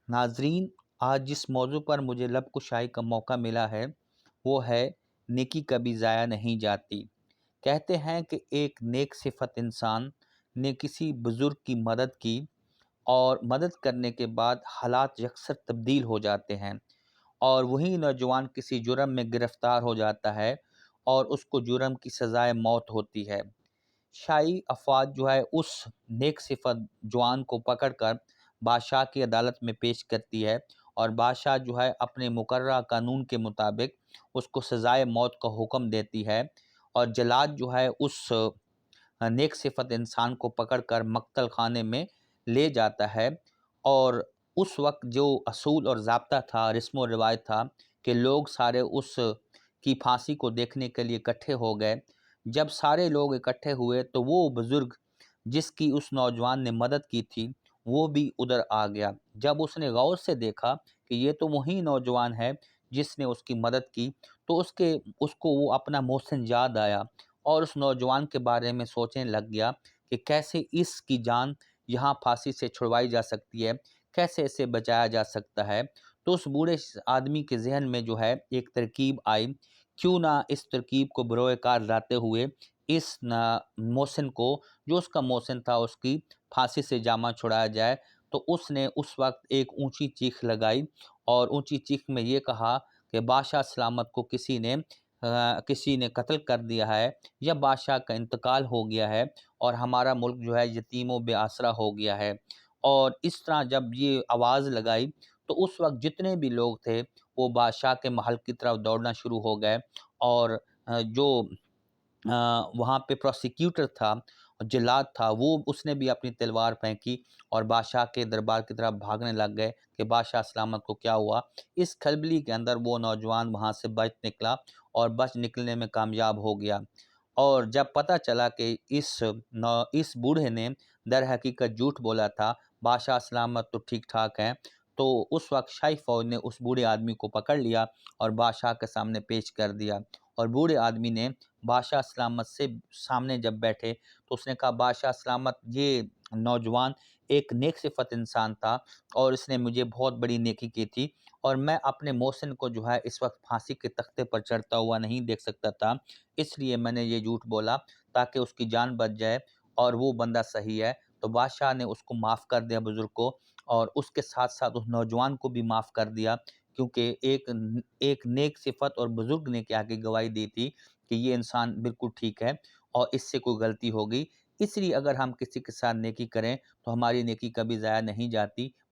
ناظرین، آج جس موضوع پر مجھے لب کشائی کا موقع ملا ہے وہ ہے نیکی کبھی ضائع نہیں جاتی۔ کہتے ہیں کہ ایک نیک صفت انسان نے کسی بزرگ کی مدد کی اور مدد کرنے کے بعد حالات یکسر تبدیل ہو جاتے ہیں، اور وہی نوجوان کسی جرم میں گرفتار ہو جاتا ہے اور اس کو جرم کی سزائے موت ہوتی ہے۔ شاہی افواج جو ہے اس نیک صفت جوان کو پکڑ کر بادشاہ کی عدالت میں پیش کرتی ہے، اور بادشاہ جو ہے اپنے مقررہ قانون کے مطابق اس کو سزائے موت کا حکم دیتی ہے، اور جلاد جو ہے اس نیک صفت انسان کو پکڑ کر مقتل خانے میں لے جاتا ہے۔ اور اس وقت جو اصول اور ضابطہ تھا، رسم و روایت تھا کہ لوگ سارے اس کی پھانسی کو دیکھنے کے لیے اکٹھے ہو گئے۔ جب سارے لوگ اکٹھے ہوئے تو وہ بزرگ جس کی اس نوجوان نے مدد کی تھی وہ بھی ادھر آ گیا۔ جب اس نے غور سے دیکھا کہ یہ تو وہی نوجوان ہے جس نے اس کی مدد کی، تو اس کو وہ اپنا محسن یاد آیا، اور اس نوجوان کے بارے میں سوچنے لگ گیا کہ کیسے اس کی جان یہاں پھانسی سے چھڑوائی جا سکتی ہے، کیسے اسے بچایا جا سکتا ہے۔ تو اس بوڑھے آدمی کے ذہن میں جو ہے ایک ترکیب آئی، کیوں نہ اس ترکیب کو بروئے کار لاتے ہوئے اس محسن کو، جو اس کا محسن تھا، اس کی پھانسی سے جامہ چھڑایا جائے۔ تو اس نے اس وقت ایک اونچی چیخ لگائی، اور اونچی چیخ میں یہ کہا کہ بادشاہ سلامت کو کسی نے قتل کر دیا ہے، یا بادشاہ کا انتقال ہو گیا ہے، اور ہمارا ملک جو ہے یتیم و بے آسرا ہو گیا ہے۔ اور اس طرح جب یہ آواز لگائی تو اس وقت جتنے بھی لوگ تھے وہ بادشاہ کے محل کی طرف دوڑنا شروع ہو گئے، اور جو وہاں پہ پروسیکیوٹر تھا، جلاد تھا، وہ اس نے بھی اپنی تلوار پھینکی اور بادشاہ کے دربار کی طرف بھاگنے لگ گئے کہ بادشاہ سلامت کو کیا ہوا۔ اس کھلبلی کے اندر وہ نوجوان وہاں سے بچ نکلا، اور بچ نکلنے میں کامیاب ہو گیا۔ اور جب پتہ چلا کہ اس بوڑھے نے در حقیقت جھوٹ بولا تھا، بادشاہ سلامت تو ٹھیک ٹھاک ہیں، تو اس وقت شاہی فوج نے اس بوڑھے آدمی کو پکڑ لیا اور بادشاہ کے سامنے پیش کر دیا۔ اور بوڑھے آدمی نے بادشاہ سلامت سے سامنے جب بیٹھے تو اس نے کہا، بادشاہ سلامت، یہ نوجوان ایک نیک صفت انسان تھا، اور اس نے مجھے بہت بڑی نیکی کی تھی، اور میں اپنے محسن کو جو ہے اس وقت پھانسی کے تختے پر چڑھتا ہوا نہیں دیکھ سکتا تھا، اس لیے میں نے یہ جھوٹ بولا تاکہ اس کی جان بچ جائے، اور وہ بندہ صحیح ہے۔ تو بادشاہ نے اس کو معاف کر دیا، بزرگ کو، اور اس کے ساتھ ساتھ اس نوجوان کو بھی معاف کر دیا، کیونکہ ایک نیک صفت اور بزرگ نے کیا کہ گواہی دی تھی کہ یہ انسان بالکل ٹھیک ہے اور اس سے کوئی غلطی ہوگی۔ اس لیے اگر ہم کسی کے ساتھ نیکی کریں تو ہماری نیکی کبھی ضائع نہیں جاتی،